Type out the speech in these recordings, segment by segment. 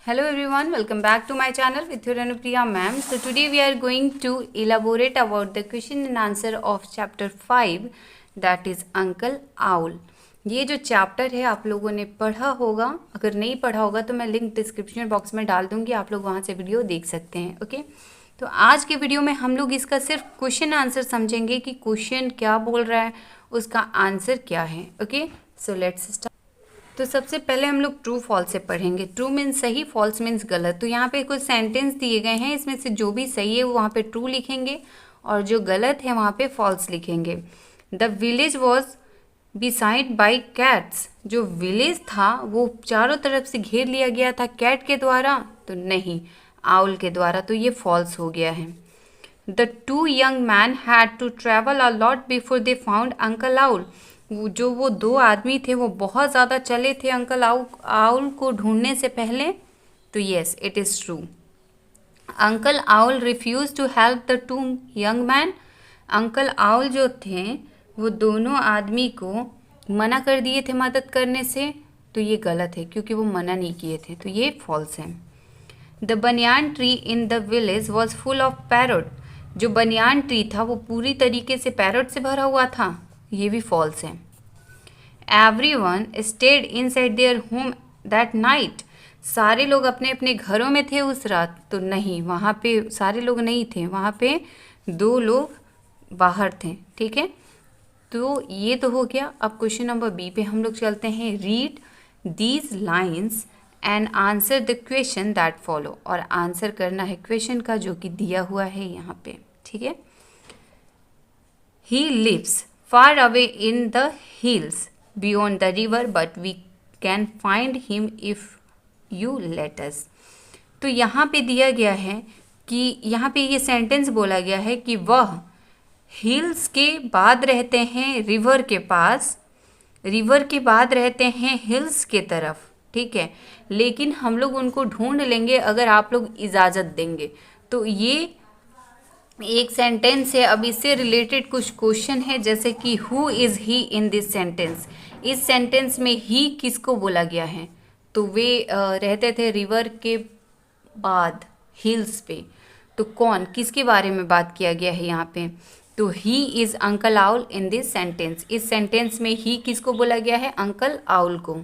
Hello everyone, welcome back to my channel with your Anupriya ma'am. So today we are going to elaborate about the question and answer of chapter 5 that is Uncle Owl. ये जो chapter है आप लोगों ने पढ़ा होगा, अगर नहीं पढ़ा होगा तो मैं लिंक डिस्क्रिप्शन बॉक्स में डाल दूंगी, आप लोग वहाँ से वीडियो देख सकते हैं। ओके, तो आज के वीडियो में हम लोग इसका सिर्फ क्वेश्चन आंसर समझेंगे कि क्वेश्चन क्या बोल रहा है, उसका आंसर क्या है। Okay, so let's start. तो सबसे पहले हम लोग ट्रू फॉल्स से पढ़ेंगे। ट्रू मीन्स सही, फॉल्स मीन्स गलत। तो यहाँ पे कुछ सेंटेंस दिए गए हैं, इसमें से जो भी सही है वो वहाँ पे ट्रू लिखेंगे और जो गलत है वहाँ पे फॉल्स लिखेंगे। The village was beside by cats. जो विलेज था वो चारों तरफ से घेर लिया गया था कैट के द्वारा, तो नहीं, आउल के द्वारा, तो ये फॉल्स हो गया है। The two young man had to travel a lot before they found uncle owl. वो दो आदमी थे वो बहुत ज़्यादा चले थे अंकल आउल को ढूंढने से पहले, तो yes it is true. Uncle owl refuse to help the two young man. Uncle owl जो थे वो दोनों आदमी को मना कर दिए थे मदद करने से, तो ये गलत है क्योंकि वो मना नहीं किए थे, तो ये फॉल्स है। The banyan tree in the village was full of parrot. जो बनियान ट्री था वो पूरी तरीके से पैरट से भरा हुआ था, ये भी फॉल्स है। Everyone stayed inside their home that night. सारे लोग अपने अपने घरों में थे उस रात, तो नहीं, वहाँ पे सारे लोग नहीं थे, वहाँ पे दो लोग बाहर थे। ठीक है, तो ये तो हो गया। अब क्वेश्चन नंबर बी पे हम लोग चलते हैं। Read these lines and answer the question that follow. और आंसर करना है क्वेश्चन का जो कि दिया हुआ है यहाँ पे। ठीक है, he lives far away in the hills beyond the river, but we can find him if you let us. तो यहाँ पे दिया गया है कि यहाँ पे ये सेंटेंस बोला गया है कि वह हिल्स के बाद रहते हैं रिवर के पास, रिवर के बाद रहते हैं हिल्स के तरफ। ठीक है, लेकिन हम लोग उनको ढूंढ लेंगे अगर आप लोग इजाज़त देंगे। तो ये एक सेंटेंस है। अब इससे रिलेटेड कुछ क्वेश्चन है, जैसे कि who is he in this sentence. इस सेंटेंस में ही किसको बोला गया है, तो वे रहते थे रिवर के बाद हिल्स पे, तो कौन, किसके बारे में बात किया गया है यहाँ पे, तो he is uncle owl in this sentence. इस सेंटेंस में ही किसको बोला गया है, अंकल आउल को।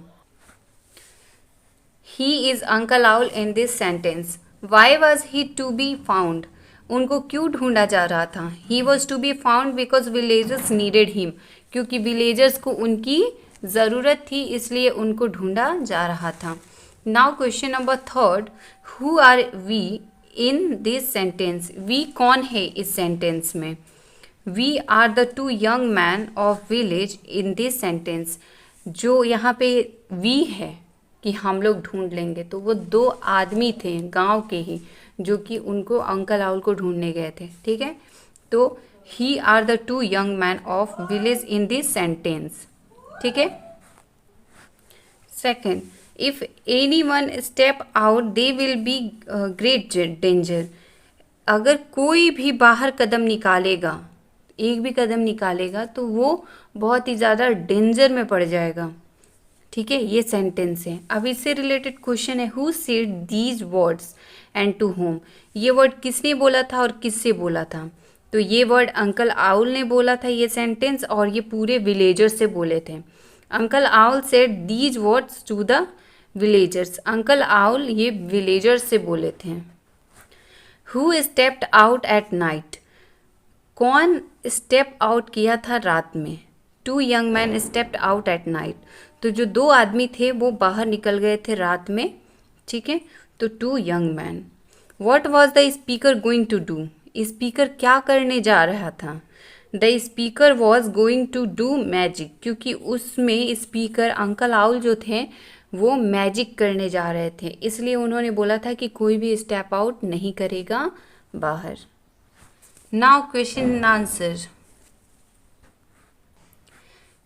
He is uncle owl in this sentence. Why was he to be found. उनको क्यों ढूंढा जा रहा था। He was to be found because villagers needed him. क्योंकि विलेजर्स को उनकी ज़रूरत थी, इसलिए उनको ढूंढा जा रहा था। Now question number third, who are we in this sentence. We कौन है इस सेंटेंस में। We are the two young man of village in this sentence. जो यहाँ पे वी है कि हम लोग ढूंढ लेंगे, तो वो दो आदमी थे गांव के ही जो कि उनको अंकल आउल को ढूंढने गए थे। ठीक है, तो he are the two young man of village in this sentence. ठीक है, second, if any one step out they will be great danger. अगर कोई भी बाहर कदम निकालेगा, एक भी कदम निकालेगा, तो वो बहुत ही ज़्यादा डेंजर में पड़ जाएगा। ठीक है, ये सेंटेंस है। अब इससे रिलेटेड क्वेश्चन है, who said these words and to home. ये वर्ड किसने बोला था और किससे बोला था, तो ये वर्ड अंकल आउल ने बोला था ये सेंटेंस, और ये पूरे विलेजर्स से बोले थे। Uncle owl said these words to the villagers. Uncle owl ये विलेजर्स से बोले थे। Who stepped out at night. कौन स्टेप आउट किया था रात में। Two young man stepped out at night. तो जो दो आदमी थे वो बाहर निकल गए थे रात में। ठीक है, तो two young man. What was the speaker going to do. Speaker क्या करने जा रहा था। The speaker was going to do magic. क्योंकि उसमें स्पीकर अंकल आउल जो थे वो मैजिक करने जा रहे थे, इसलिए उन्होंने बोला था कि कोई भी स्टेप आउट नहीं करेगा बाहर। Now question and answer.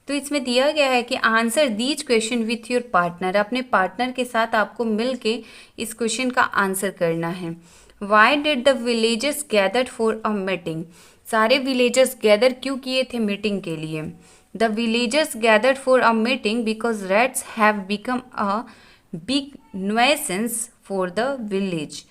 तो इसमें दिया गया है कि answer these question with your partner. अपने पार्टनर के साथ आपको मिल के इस क्वेश्चन का आंसर करना है। Why did the villagers gather for a meeting. सारे विलेजर्स गैदर क्यों किए थे मीटिंग के लिए। The villagers gather for a meeting because rats have become a big nuisance for the village.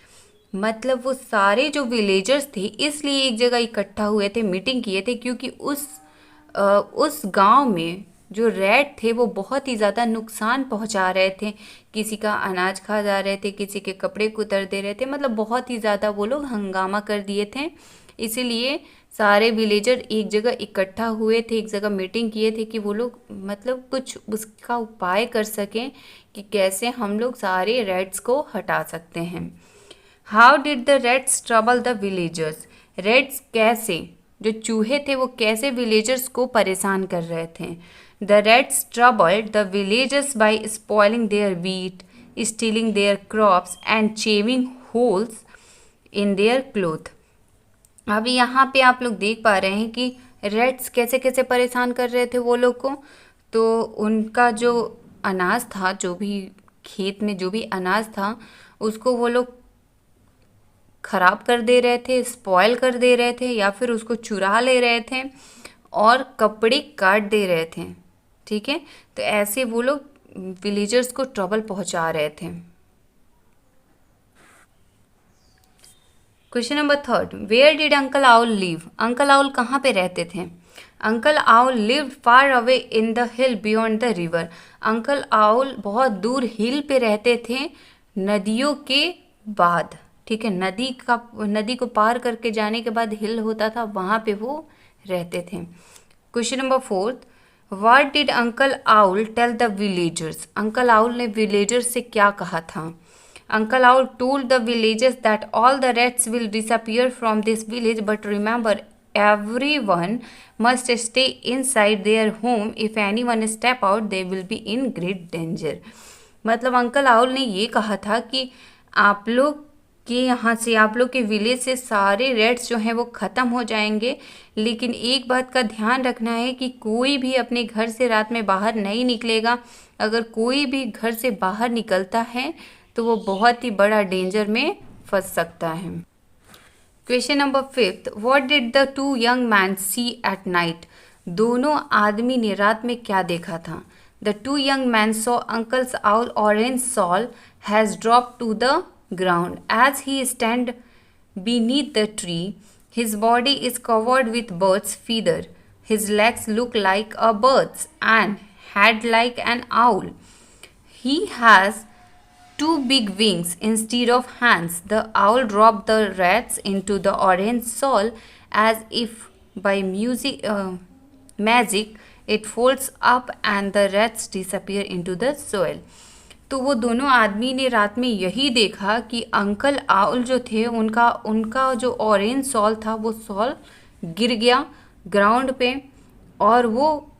मतलब वो सारे जो विलेजर्स थे इसलिए एक जगह इकट्ठा हुए थे, मीटिंग किए थे, क्योंकि उस गांव में जो रैट थे वो बहुत ही ज़्यादा नुकसान पहुंचा रहे थे। किसी का अनाज खा जा रहे थे, किसी के कपड़े कुतर दे रहे थे, मतलब बहुत ही ज़्यादा वो लोग हंगामा कर दिए थे। इसीलिए सारे विलेजर एक जगह इकट्ठा हुए थे, एक जगह मीटिंग किए थे कि वो लोग मतलब कुछ उसका उपाय कर सकें कि कैसे हम लोग सारे रैट्स को हटा सकते हैं। How did the rats trouble the villagers. Rats कैसे, जो चूहे थे वो कैसे विलेजर्स को परेशान कर रहे थे। The rats troubled the villagers by spoiling their wheat, stealing their crops and chewing holes in their cloth. अब यहाँ पे आप लोग देख पा रहे हैं कि रेड्स कैसे कैसे परेशान कर रहे थे वो लोग को। तो उनका जो अनाज था, जो भी खेत में जो भी अनाज था, उसको वो लोग खराब कर दे रहे थे, स्पॉइल कर दे रहे थे, या फिर उसको चुरा ले रहे थे और कपड़े काट दे रहे थे। ठीक है, तो ऐसे वो लोग विलेजर्स को ट्रबल पहुंचा रहे थे। Question number 3, where did uncle owl live. Uncle owl कहाँ पे रहते थे। Uncle owl lived far away in the hill beyond the river. Uncle owl बहुत दूर हिल पे रहते थे, नदियों के बाद। ठीक है, नदी को पार करके जाने के बाद हिल होता था, वहाँ पे वो रहते थे। Question number 4, what did uncle owl tell the villagers. Uncle owl ने विलेजर्स से क्या कहा था। Uncle owl told the villagers that all the rats will disappear from this village, but remember everyone must stay inside their home. If anyone step out, they will be in great danger. मतलब uncle owl ने ये कहा था कि आप लोग के यहाँ से, आप लोग के विलेज से सारे रेट्स जो हैं वो ख़त्म हो जाएंगे, लेकिन एक बात का ध्यान रखना है कि कोई भी अपने घर से रात में बाहर नहीं निकलेगा। अगर कोई भी घर से बाहर निकलता है तो वो बहुत ही बड़ा डेंजर में फंस सकता है। Question number 5, what did the 2 young man see at night. दोनों आदमी ने रात में क्या देखा था। The 2 young man saw uncle's owl orange shawl has drop to the ground. As he stand beneath the tree, his body is covered with bird's feather. His legs look like a bird's and head like an owl. He has 2 big wings instead of hands. The owl dropped the rats into the orange soil as if by magic. It folds up and the rats disappear into the soil. तो वो दोनों आदमी ने रात में यही देखा कि अंकल आउल जो थे उनका जो ऑरेंज सॉल था वो सॉल गिर गया ग्राउंड पे और वो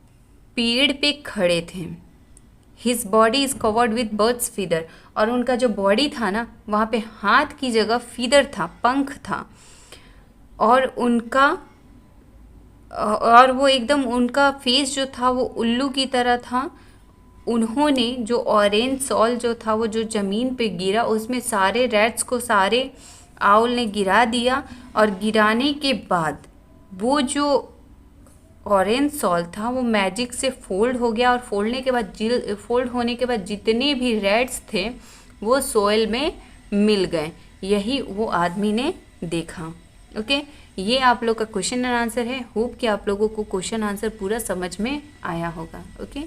पेड़ पे खड़े थे। His body is covered with birds feather. और उनका जो बॉडी था ना, वहाँ पे हाथ की जगह फीदर था, पंख था, और वो एकदम उनका फेस जो था वो उल्लू की तरह था। उन्होंने जो ऑरेंज सॉल जो था वो जो ज़मीन पे गिरा, उसमें सारे रैट्स को सारे आउल ने गिरा दिया, और गिराने के बाद वो जो ऑरेंज सॉल था वो मैजिक से फोल्ड हो गया, और फोल्ड होने के बाद जितने भी रैट्स थे वो सोयल में मिल गए। यही वो आदमी ने देखा। ओके, ये आप लोग का क्वेश्चन एंड आंसर है। होप कि आप लोगों को क्वेश्चन आंसर पूरा समझ में आया होगा। ओके।